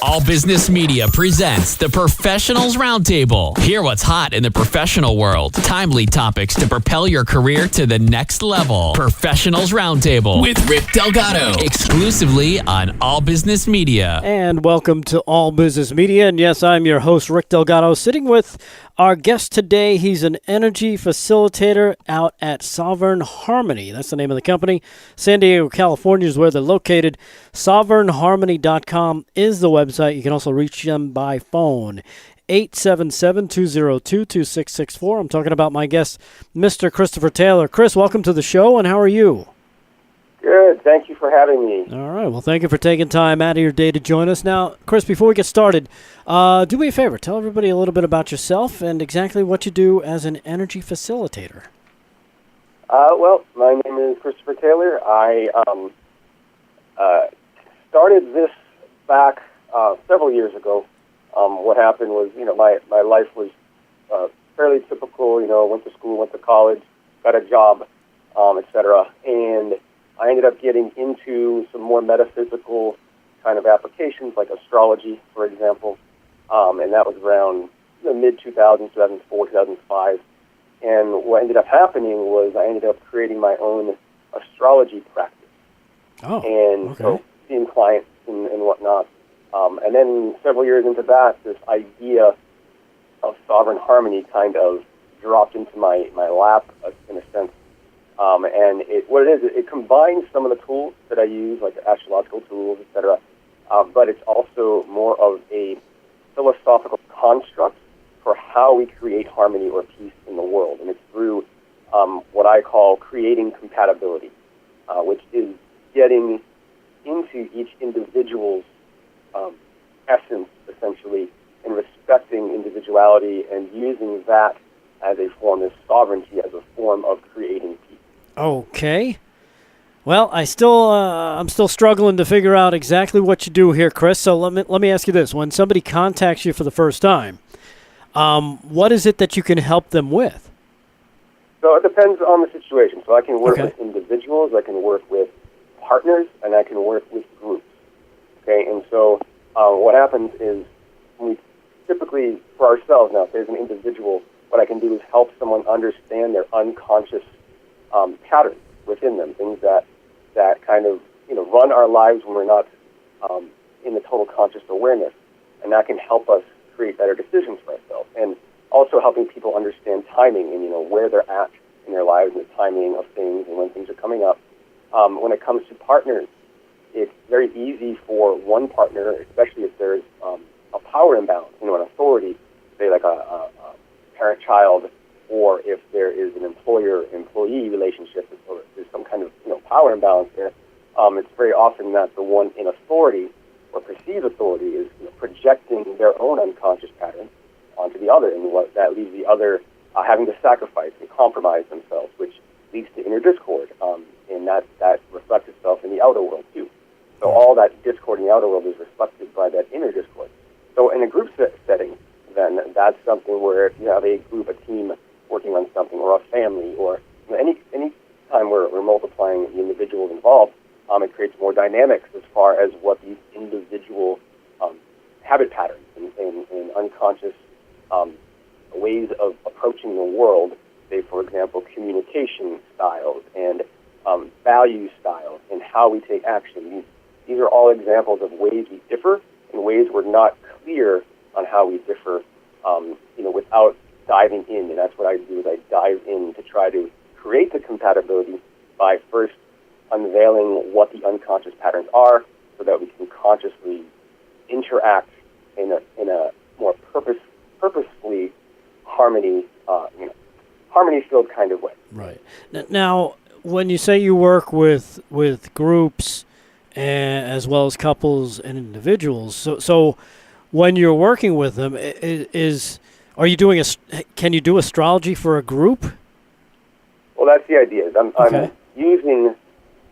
All Business Media presents the Professionals Roundtable. Hear what's hot in the professional world. Timely topics to propel your career to the next level. Professionals Roundtable with Rick Delgado. Exclusively on All Business Media. And welcome to All Business Media. And yes, I'm your host, Rick Delgado, sitting with our guest today. He's an energy facilitator out at Sovereign Harmony. That's the name of the company. San Diego, California is where they're located. SovereignHarmony.com is the website. You can also reach them by phone. 877-202-2664. I'm talking about my guest, Mr. Christopher Taylor. Chris, welcome to the show, and how are you? Good. Thank you for having me. All right. Well, thank you for taking time out of your day to join us. Now, Chris, before we get started, do me a favor. Tell everybody a little bit about yourself and exactly what you do as an energy facilitator. Well, my name is Christopher Taylor. I started this back several years ago. What happened was, my life was fairly typical. Went to school, went to college, got a job, etc. And I ended up getting into some more metaphysical kind of applications, like astrology, for example. And that was around the mid-2000s, 2004, 2005. And what ended up happening was I ended up creating my own astrology practice. So seeing clients and whatnot. And then several years into that, this idea of Sovereign Harmony kind of dropped into my lap, in a sense. And it combines some of the tools that I use, like the astrological tools, etc. But it's also more of a philosophical construct for how we create harmony or peace in the world. And it's through what I call creating compatibility, which is getting into each individual's essence, essentially, and respecting individuality and using that as a form of sovereignty, as a form of creating peace. Okay. Well, I'm still struggling to figure out exactly what you do here, Chris. So let me ask you this: when somebody contacts you for the first time, what is it that you can help them with? So it depends on the situation. So I can work with individuals, I can work with partners, and I can work with groups. Okay, and so what happens is we typically, for ourselves now, if there's an individual, what I can do is help someone understand their unconscious patterns within them, things that kind of run our lives when we're not in the total conscious awareness, and that can help us create better decisions for ourselves, and also helping people understand timing and where they're at in their lives and the timing of things and when things are coming up. When it comes to partners, it's very easy for one partner, especially if there's a power imbalance, an authority, say like a parent-child, or if there is an employer-employee relationship, or there's some kind of power imbalance there. It's very often that the one in authority or perceived authority is projecting their own unconscious patterns onto the other, and what that leaves the other having to sacrifice and compromise themselves, which leads to inner discord, and that reflects itself in the outer world too. So all that discord in the outer world is reflected by that inner discord. So in a group setting, then that's something where if you have a group, a team working on something, or a family, or any time we're multiplying the individuals involved, it creates more dynamics as far as what these individual habit patterns and unconscious ways of approaching the world, say, for example, communication styles and value styles and how we take action. These are all examples of ways we differ and ways we're not clear on how we differ, without diving in. And that's what I do, is I dive in to try to create the compatibility by first unveiling what the unconscious patterns are so that we can consciously interact in a more purposefully harmony-filled kind of way. Right. Now, when you say you work with groups as well as couples and individuals, so when you're working with them, can you do astrology for a group? Well, that's the idea. I'm using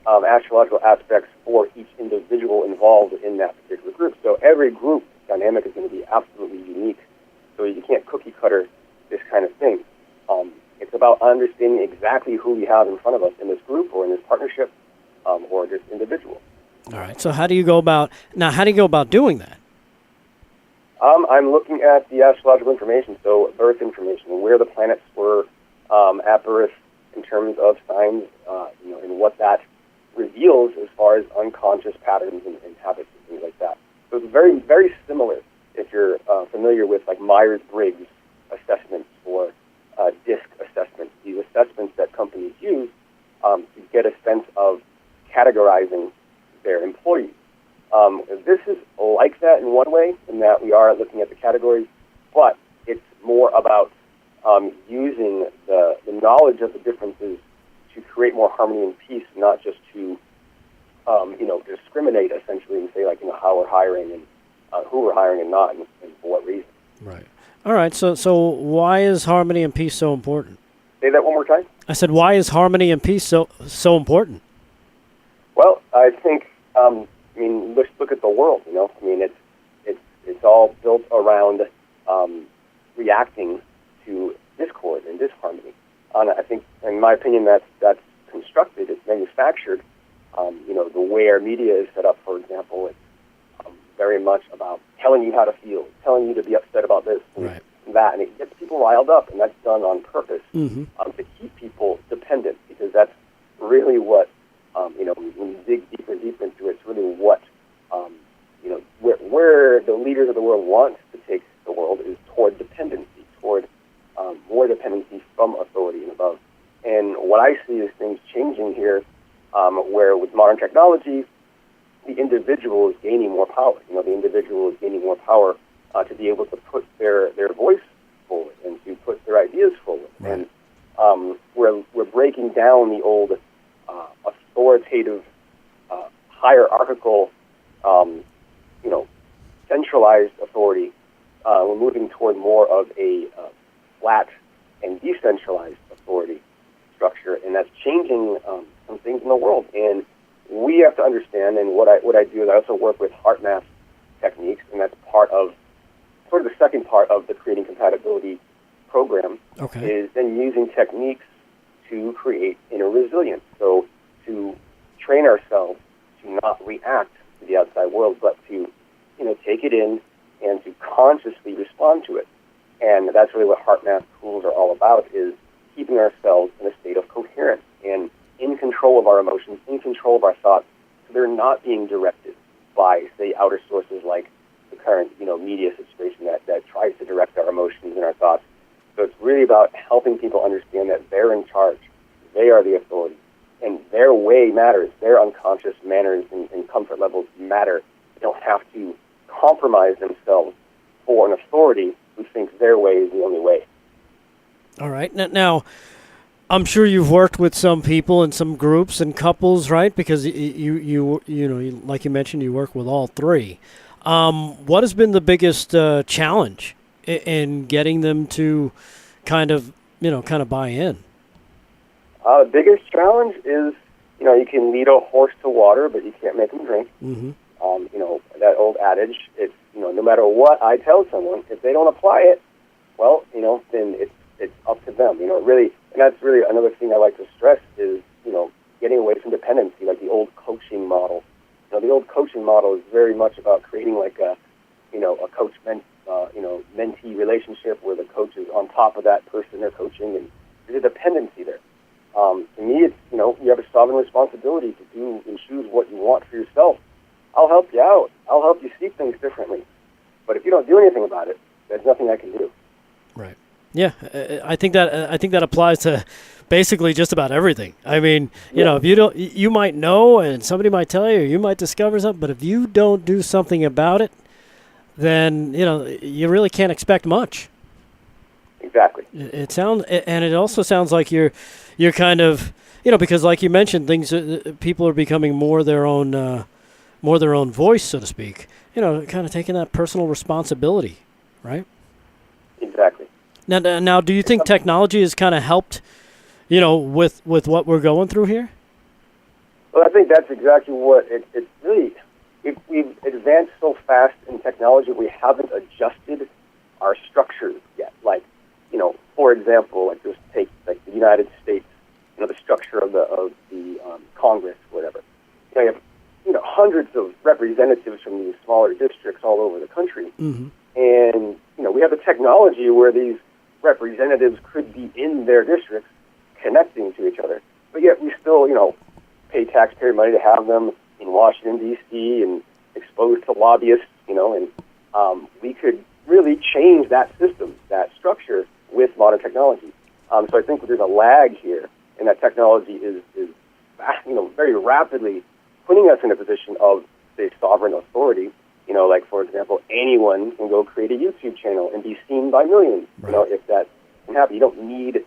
astrological aspects for each individual involved in that particular group. So every group dynamic is going to be absolutely unique. So you can't cookie cutter this kind of thing. It's about understanding exactly who we have in front of us in this group or in this partnership or this individual. All right. So how do you go about doing that? I'm looking at the astrological information, so birth information, where the planets were at birth in terms of signs, and what that reveals as far as unconscious patterns and habits and things like that. So it's very, very similar if you're familiar with like Myers-Briggs assessments or DISC assessments, these assessments that companies use to get a sense of categorizing their employees. This is like that in one way, in that we are looking at the categories, but it's more about using the knowledge of the differences to create more harmony and peace, not just to discriminate essentially and say like how we're hiring and who we're hiring and not, and for what reason. Right. All right. So why is harmony and peace so important? Say that one more time. I said, why is harmony and peace so important? Well, I think let's look at the world. It's all built around reacting to discord and disharmony. I think, in my opinion, that's constructed. It's manufactured. The way our media is set up, for example, it's very much about telling you how to feel, telling you to be upset about this and that, and it gets people riled up, and that's done on purpose to keep people dependent, because that's really what, when you dig deeper and deeper into it, it's really what, where the leaders of the world want to take the world is toward dependency, toward more dependency from authority and above. And what I see is things changing here, where with modern technology, the individual is gaining more power. The individual is gaining more power to be able to put their voice forward and to put their ideas forward. Right. And we're breaking down the old authoritative, hierarchical, centralized authority. We're moving toward more of a flat and decentralized authority structure, and that's changing some things in the world. And we have to understand, and what I do is I also work with HeartMath techniques, and that's part of sort of the second part of the Creating Compatibility program, is then using techniques to create inner resilience. So to train ourselves to not react to the outside world, but to take it in and to consciously respond to it. And that's really what HeartMath tools are all about, is keeping ourselves in a state of coherence and in control of our emotions, in control of our thoughts, so they're not being directed by, say, outer sources like the current, media situation that tries to direct our emotions and our thoughts. So it's really about helping people understand that they're in charge. They are the authority. And their way matters. Their unconscious manners and comfort levels matter. They don't have to compromise themselves for an authority who thinks their way is the only way. All right. Now, I'm sure you've worked with some people and some groups and couples, right? Because you like you mentioned, you work with all three. What has been the biggest challenge in getting them to kind of buy in? The biggest challenge is, you can lead a horse to water, but you can't make him drink. Mm-hmm. That old adage, it's, no matter what I tell someone, if they don't apply it, well, then it's up to them. Really, and that's really another thing I like to stress is, getting away from dependency, like the old coaching model. The old coaching model is very much about creating like a coach mentee relationship where the coach is on top of that person they're coaching, and there's a dependency there. To me, it's, you have a sovereign responsibility to do and choose what you want for yourself. I'll help you out. I'll help you see things differently. But if you don't do anything about it, there's nothing I can do. Right. Yeah, I think that applies to basically just about everything. I mean, if you don't, you might know, and somebody might tell you, or you might discover something. But if you don't do something about it, then you really can't expect much. Exactly. It sounds, and it also sounds like you're kind of, because like you mentioned, things people are becoming more their own voice, so to speak. Kind of taking that personal responsibility, right? Exactly. Now, do you think technology has kind of helped, with what we're going through here? Well, I think that's exactly what it's really. We've advanced so fast in technology, we haven't adjusted our structures yet. Like, for example, like just take like the United States, the structure of the Congress, whatever. You have hundreds of representatives from these smaller districts all over the country, mm-hmm. and technology where these representatives could be in their districts connecting to each other. But yet we still, pay taxpayer money to have them in Washington, D.C. and exposed to lobbyists, and we could really change that system, that structure with modern technology. So I think there's a lag here, and that technology is very rapidly putting us in a position of, say, sovereign authority. Like, for example, anyone can go create a YouTube channel and be seen by millions. Right. If that can happen, you don't need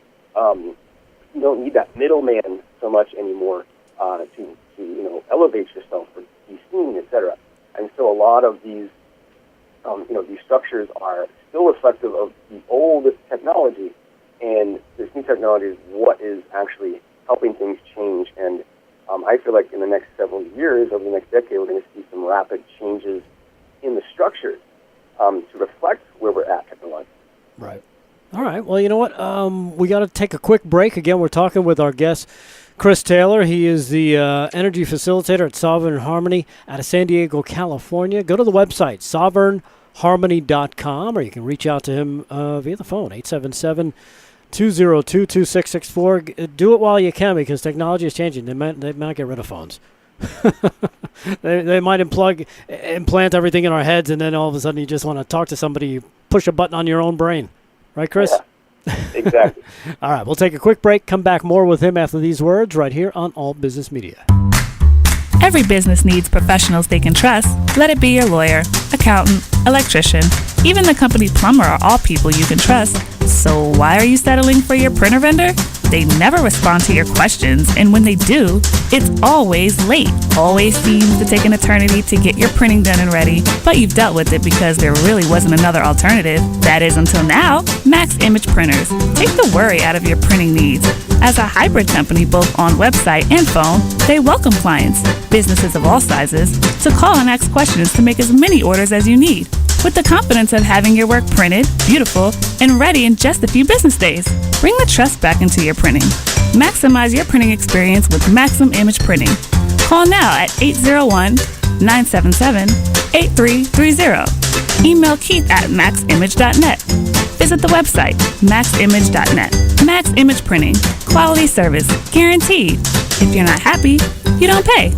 that middleman so much anymore to elevate yourself or be seen, etc. And so a lot of these these structures are still reflective of the old technology, and this new technology is what is actually helping things change. And I feel like in the next several years, over the next decade, we're going to see some rapid changes in the structures to reflect where we're at technologically. Right. All right. Well, you know what? We got to take a quick break. Again, we're talking with our guest, Chris Taylor. He is the energy facilitator at Sovereign Harmony out of San Diego, California. Go to the website, sovereignharmony.com, or you can reach out to him via the phone, 877-202-2664. Do it while you can, because technology is changing. They might get rid of phones. they might implant everything in our heads, and then all of a sudden you just want to talk to somebody, you push a button on your own brain. Right, Chris? Yeah, exactly. All right, we'll take a quick break, come back more with him after these words right here on All Business Media. Every business needs professionals they can trust. Let it be your lawyer, accountant, electrician, even the company plumber are all people you can trust. So why are you settling for your printer vendor? They never respond to your questions, and when they do, it's always late. Always seems to take an eternity to get your printing done and ready, but you've dealt with it because there really wasn't another alternative. That is until now. Max Image Printers. Take the worry out of your printing needs. As a hybrid company both on website and phone, they welcome clients, businesses of all sizes, to call and ask questions to make as many orders as you need, with the confidence of having your work printed, beautiful, and ready in just a few business days. Bring the trust back into your printing. Maximize your printing experience with Maxim Image Printing. Call now at 801-977-8330. Email Keith at maximage.net. Visit the website, maximage.net. Max Image Printing. Quality service. Guaranteed. If you're not happy, you don't pay.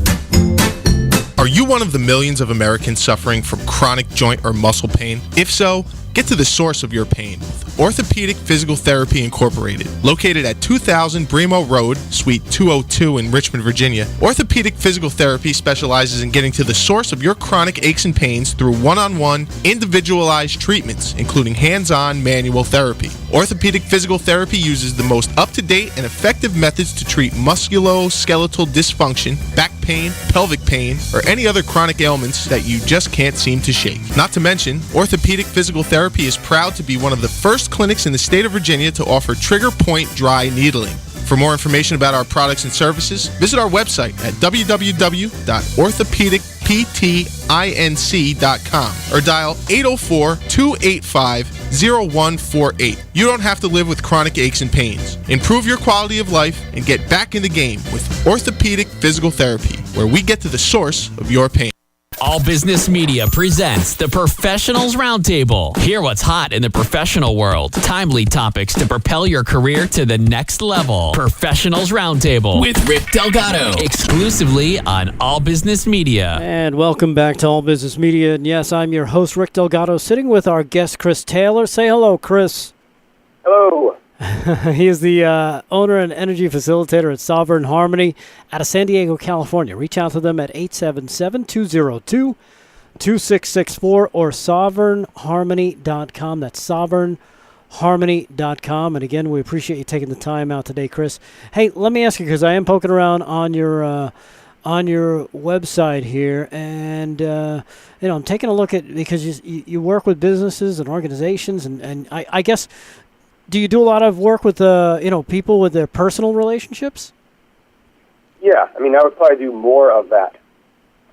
Are you one of the millions of Americans suffering from chronic joint or muscle pain? If so, get to the source of your pain with Orthopedic Physical Therapy Incorporated. Located at 2000 Bremo Road, Suite 202 in Richmond, Virginia, Orthopedic Physical Therapy specializes in getting to the source of your chronic aches and pains through one-on-one, individualized treatments, including hands-on manual therapy. Orthopedic Physical Therapy uses the most up-to-date and effective methods to treat musculoskeletal dysfunction, back pain, pelvic pain, or any other chronic ailments that you just can't seem to shake. Not to mention, Orthopedic Physical Therapy is proud to be one of the first clinics in the state of Virginia to offer trigger point dry needling. For more information about our products and services, visit our website at www.orthopedicptinc.com or dial 804-285-0148. You don't have to live with chronic aches and pains. Improve your quality of life and get back in the game with Orthopedic Physical Therapy, where we get to the source of your pain. All Business Media presents the Professionals Roundtable. Hear what's hot in the professional world. Timely topics to propel your career to the next level. Professionals Roundtable with Rick Delgado. Exclusively on All Business Media. And welcome back to All Business Media. And yes, I'm your host, Rick Delgado, sitting with our guest, Chris Taylor. Say hello, Chris. Hello. He is the owner and energy facilitator at Sovereign Harmony out of San Diego, California. Reach out to them at 877-202-2664 or sovereignharmony.com. That's sovereignharmony.com. And again, we appreciate you taking the time out today, Chris. Hey, let me ask you, because I am poking around on your website here, and I'm taking a look at, because you work with businesses and organizations, and I guess, do you do a lot of work with people with their personal relationships? Yeah, I would probably do more of that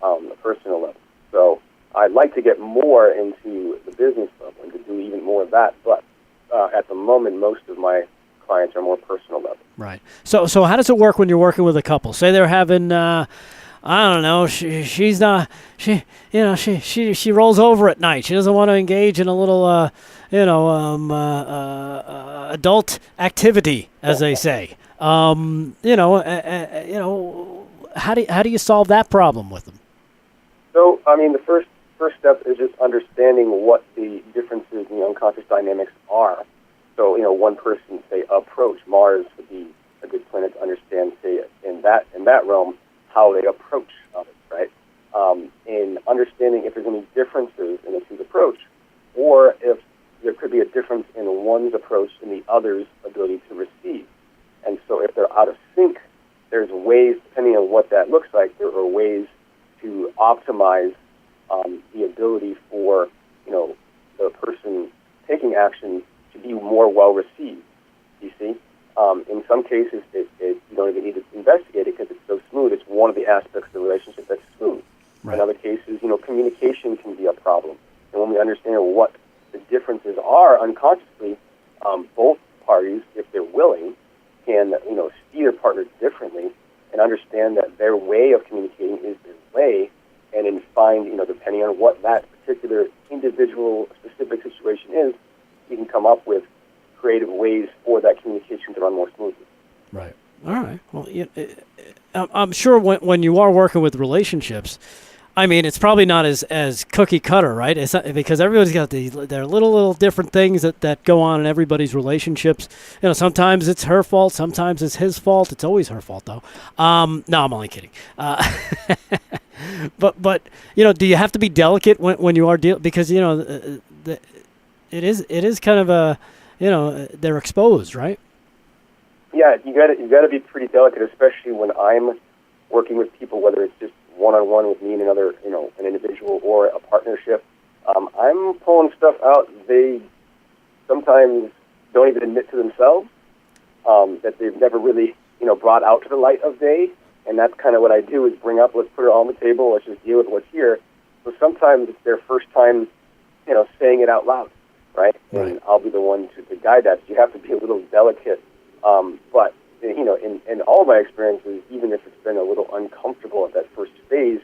on the personal level. So I'd like to get more into the business level and to do even more of that. But at the moment, most of my clients are more personal level. Right. So how does it work when you're working with a couple? Say they're having I don't know, she's not, she rolls over at night. She doesn't want to engage in a little, adult activity, as they say. How do you solve that problem with them? So, I mean, the first step is just understanding what the differences in the unconscious dynamics are. So, one person, say, approach Mars would be a good planet to understand, say, in that realm, how they approach others, right? In understanding if there's any differences in the two's approach, or if there could be a difference in one's approach and the other's ability to receive. And so if they're out of sync, there's ways, depending on what that looks like, there are ways to optimize the ability for, the person taking action to be more well received, you see? In some cases, you don't even need to investigate it because it's so smooth. It's one of the aspects of the relationship that's smooth. Right. In other cases, communication can be a problem. And when we understand what the differences are unconsciously, both parties, if they're willing, can, see their partner differently and understand that their way of communicating is their way, and then find, depending on what that particular individual specific situation is, you can come up with creative ways for that communication to run more smoothly. Right. All right. Well, I'm sure when you are working with relationships, I mean, it's probably not as cookie cutter, right? It's not, because everybody's got their little different things that go on in everybody's relationships. Sometimes it's her fault, sometimes it's his fault. It's always her fault, though. No, I'm only kidding. But do you have to be delicate when you are because it is kind of a they're exposed, right? Yeah, you got to be pretty delicate, especially when I'm working with people, whether it's just one-on-one with me and another, an individual or a partnership. I'm pulling stuff out they sometimes don't even admit to themselves that they've never really, brought out to the light of day. And that's kind of what I do is bring up, let's put it all on the table, let's just deal with what's here. So sometimes it's their first time, saying it out loud, right? And I'll be the one to guide that. So you have to be a little delicate. But, in all my experiences, even if it's been a little uncomfortable at that first phase,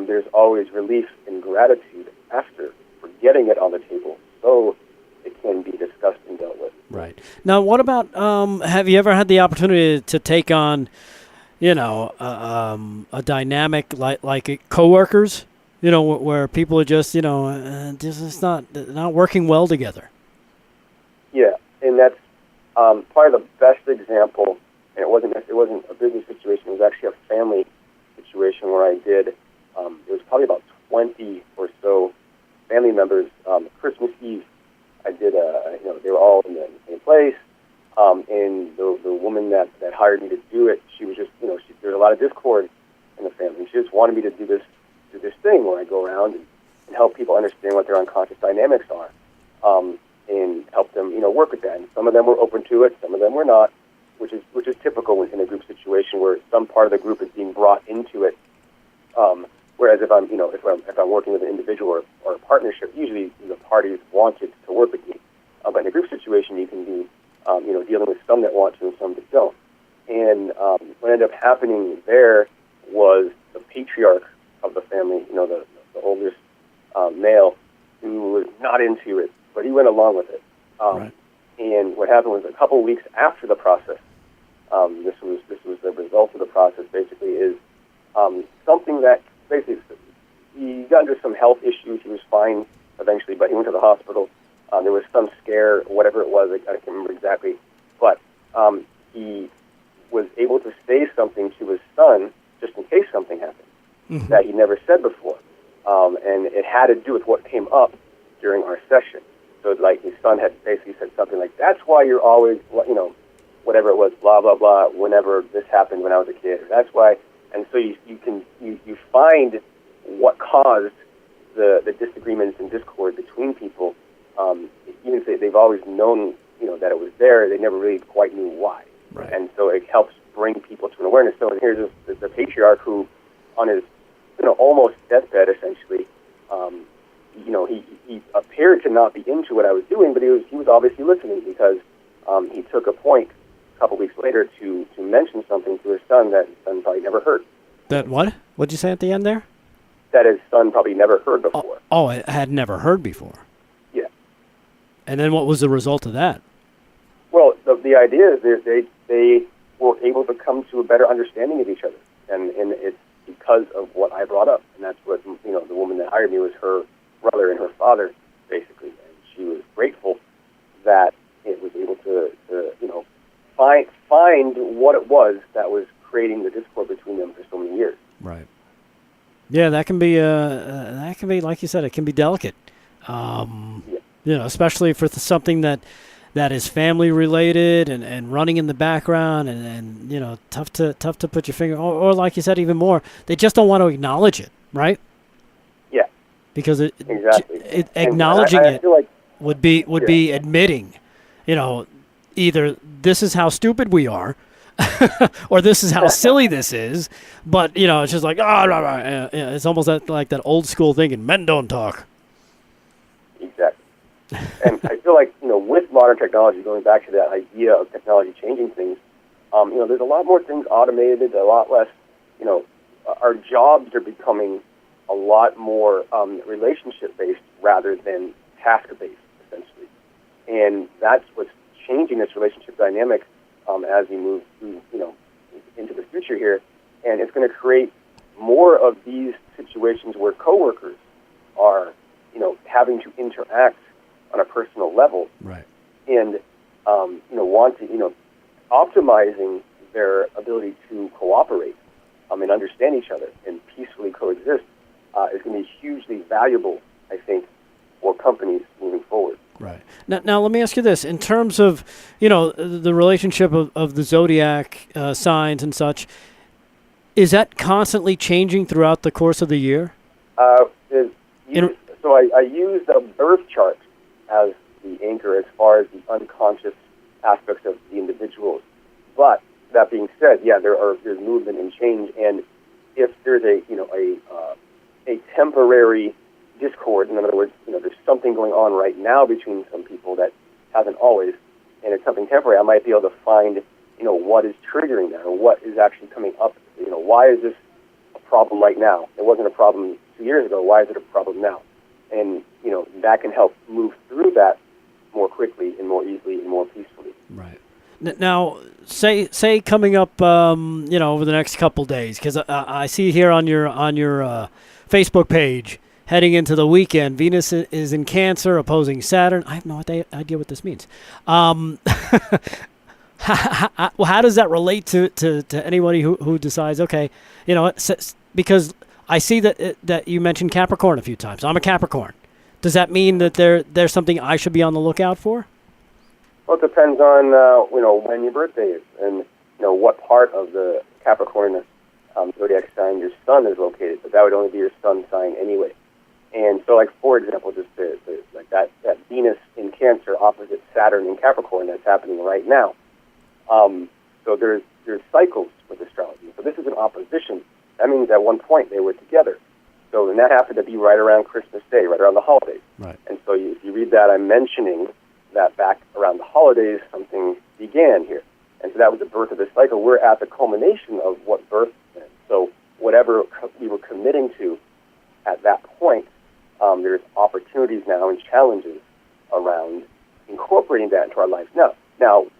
there's always relief and gratitude after for getting it on the table so it can be discussed and dealt with. Right. Now, what about, have you ever had the opportunity to take on, a dynamic like coworkers, where people are just, just not working well together? Yeah, and that's probably the best example. And it wasn't a business situation. It was actually a family situation where I did. It was probably about 20 or so family members. Christmas Eve, I did. They were all in the same place. And the woman that hired me to do it, she was just, there was a lot of discord in the family. She just wanted me to do this thing where I go around and help people understand what their unconscious dynamics are, and help them, work with that. And some of them were open to it, some of them were not, which is typical in a group situation where some part of the group is being brought into it. Whereas if I'm working with an individual or a partnership, usually the parties wanted to work with me. But in a group situation, you can be dealing with some that want to and some that don't. And what ended up happening there was the patriarch of the family, the oldest male, who was not into it, but he went along with it. Right. And what happened was a couple of weeks after the process, this was the result of the process. Basically, is something that basically he got into some health issues. He was fine eventually, but he went to the hospital. There was some scare, whatever it was. I can't remember exactly, but he was able to say something to his son just in case something happened that he never said before, and it had to do with what came up during our session. So, like, his son had basically said something like, "That's why you're always, whatever it was, blah blah blah. Whenever this happened when I was a kid, that's why." And so you find what caused the disagreements and discord between people. Even if they've always known, that it was there, they never really quite knew why. Right. And so it helps bring people to an awareness. So here's the patriarch who, on his, almost deathbed, essentially, he appeared to not be into what I was doing, but he was obviously listening because he took a point a couple weeks later to mention something to his son that his son probably never heard. That what? What'd you say at the end there? That his son probably never heard before. Oh, I had never heard before. Yeah. And then what was the result of that? Well, the idea is they were able to come to a better understanding of each other, and it's because of what I brought up, and that's what the woman that hired me was her brother and her father, basically, and she was grateful that it was able to find what it was that was creating the discord between them for so many years. Right. Yeah, that can be like you said, it can be delicate. Especially for something that is family related and running in the background and tough to put your finger or like you said, even more, they just don't want to acknowledge it, right? Yeah. Because exactly. Acknowledging I feel like, would be admitting, either this is how stupid we are, or this is how silly this is. But it's just like it's almost like that old school thinking. Men don't talk. Exactly. And I feel like with modern technology, going back to that idea of technology changing things, there's a lot more things automated, a lot less. Our jobs are becoming a lot more relationship based rather than task based, essentially, and that's what's changing this relationship dynamic as we move through, into the future here, and it's going to create more of these situations where coworkers are, having to interact on a personal level, right? And optimizing their ability to cooperate and understand each other and peacefully coexist is going to be hugely valuable, I think, for companies moving forward. Right. Now, let me ask you this. In terms of, the relationship of the zodiac signs and such, is that constantly changing throughout the course of the year? So I use the birth chart as the anchor as far as the unconscious aspects of the individuals. But that being said, yeah, there's movement and change, and if there's a temporary discord, in other words, there's something going on right now between some people that hasn't always, and it's something temporary, I might be able to find, what is triggering that, or what is actually coming up. Why is this a problem right now? It wasn't a problem 2 years ago. Why is it a problem now? And, that can help move through that more quickly and more easily and more peacefully. Right. Now, say coming up, over the next couple days, because I see here on your Facebook page, heading into the weekend, Venus is in Cancer, opposing Saturn. I have no idea what this means. How does that relate to anybody who decides, okay, because I see that you mentioned Capricorn a few times. I'm a Capricorn. Does that mean that there's something I should be on the lookout for? Well, it depends on when your birthday is and what part of the Capricorn zodiac sign your sun is located. But that would only be your sun sign anyway. And so, for example, just like that Venus in Cancer opposite Saturn in Capricorn that's happening right now. So there's cycles with astrology. So this is an opposition. That means at one point they were together. So and that happened to be right around Christmas Day, right around the holidays. Right. And so if you read that, I'm mentioning that back around the holidays something began here. And so that was the birth of this cycle. We're at the culmination of what birth meant. So whatever we were committing to at that point, there's opportunities now and challenges around incorporating that into our lives. Now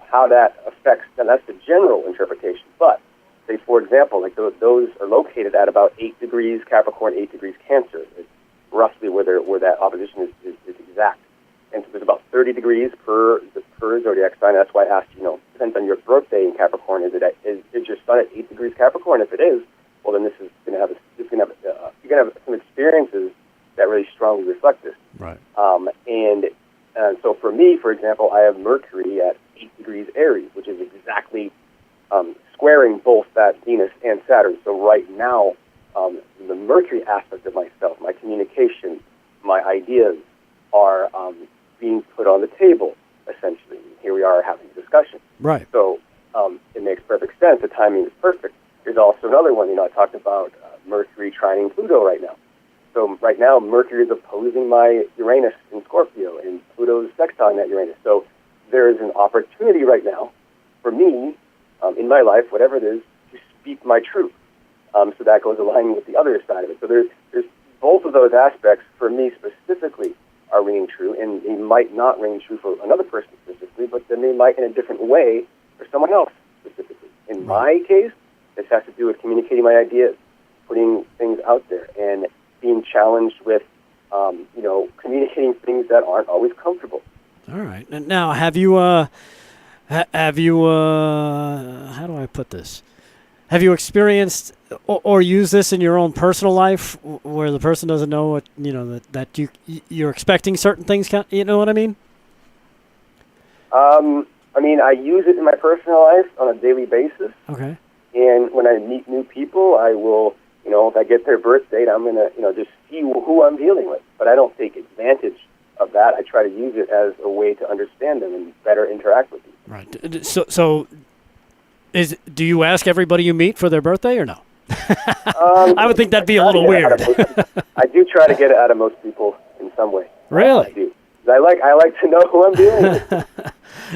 how that affects, and that's the general interpretation, but say, for example, those are located at about 8 degrees Capricorn, 8 degrees Cancer. It's roughly where that opposition is exact. And so there's about 30 degrees per zodiac sign. That's why I asked, depends on your birthday in Capricorn. Is your sun at 8 degrees Capricorn? If it is, well, then this is going to have you're going to have some experiences that really strongly reflect this. Right. And so for me, for example, I have Mercury at 8 degrees Aries, which is exactly squaring both that Venus and Saturn. So right now, the Mercury aspect of myself, my communication, my ideas are being put on the table, essentially. Here we are having a discussion. Right. So it makes perfect sense. The timing is perfect. There's also another one, I talked about Mercury trining Pluto right now. So right now, Mercury is opposing my Uranus in Scorpio, and Pluto is sextiling that Uranus. So there is an opportunity right now for me, in my life, whatever it is, to speak my truth. So that goes aligning with the other side of it. So there's both of those aspects for me specifically are ringing true, and they might not ring true for another person specifically, but then they might in a different way for someone else specifically. In my case, this has to do with communicating my ideas, putting things out there, and being challenged with, communicating things that aren't always comfortable. All right. And now, have you, how do I put this? Have you experienced or used this in your own personal life where the person doesn't know what, that you're expecting certain things? You know what I mean? I use it in my personal life on a daily basis. Okay. And when I meet new people, I will, if I get their birth date, I'm going to, just see who I'm dealing with. But I don't take advantage of that. I try to use it as a way to understand them and better interact with them. Right. So do you ask everybody you meet for their birthday or no? I would think that'd be a little weird. I do try to get it out of most people in some way. Really? I do. I like to know who I'm dealing with.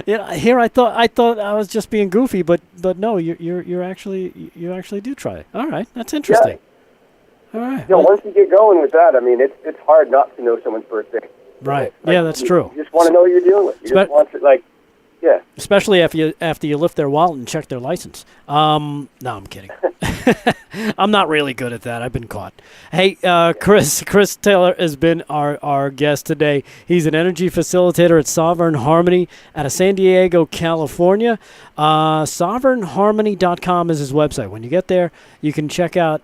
Yeah, here I thought I was just being goofy, but no, you actually do try it. All right, that's interesting. Yeah. All right. Once you get going with that, it's hard not to know someone's birthday. Right. Yeah, that's true. You just want to know who you're dealing with. You just want to yeah. Especially after you lift their wallet and check their license. No, I'm kidding. I'm not really good at that. I've been caught. Hey, Chris Taylor has been our guest today. He's an energy facilitator at Sovereign Harmony out of San Diego, California. SovereignHarmony.com is his website. When you get there, you can check out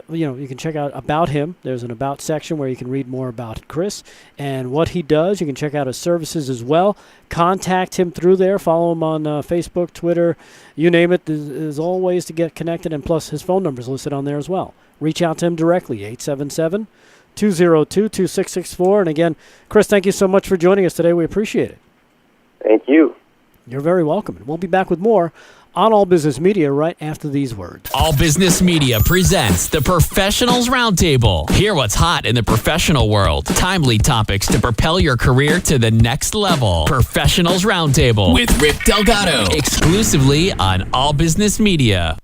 you can check out about him. There's an about section where you can read more about Chris and what he does. You can check out his services as well. Contact him through there. Follow him on Facebook, Twitter, you name it. There's all ways to get connected, and plus his phone number is listed on there as well. Reach out to him directly, 877-202-2664. And again, Chris, thank you so much for joining us today. We appreciate it. Thank you. You're very welcome. We'll be back with more on All Business Media right after these words. All Business Media presents the Professionals Roundtable. Hear what's hot in the professional world. Timely topics to propel your career to the next level. Professionals Roundtable with Rick Delgado. Exclusively on All Business Media.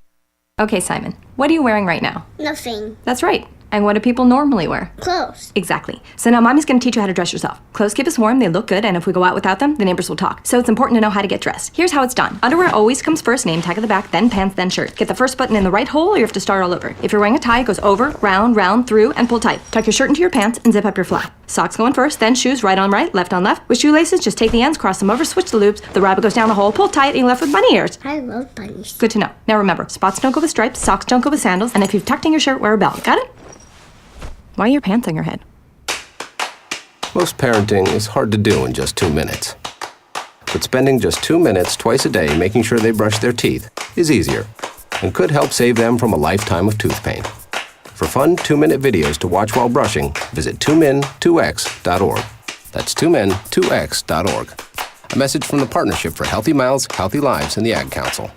Okay, Simon, what are you wearing right now? Nothing. That's right. And what do people normally wear? Clothes. Exactly. So now Mommy's going to teach you how to dress yourself. Clothes keep us warm, they look good, and if we go out without them, the neighbors will talk. So it's important to know how to get dressed. Here's how it's done. Underwear always comes first, name tag at the back, then pants, then shirt. Get the first button in the right hole, or you have to start all over. If you're wearing a tie, it goes over, round, through, and pull tight. Tuck your shirt into your pants and zip up your fly. Socks going first, then shoes right on right, left on left. With shoelaces, just take the ends, cross them over, switch the loops. The rabbit goes down the hole, pull tight, and you're left with bunny ears. I love bunnies. Good to know. Now remember, spots don't go with stripes, socks don't go with sandals, and if you've tucked in your shirt, wear a belt. Got it? Why are your pants on your head? Most parenting is hard to do in just 2 minutes. But spending just 2 minutes twice a day making sure they brush their teeth is easier and could help save them from a lifetime of tooth pain. For fun 2-minute videos to watch while brushing, visit 2min2x.org. That's 2min2x.org. A message from the Partnership for Healthy Mouths, Healthy Lives and the Ad Council.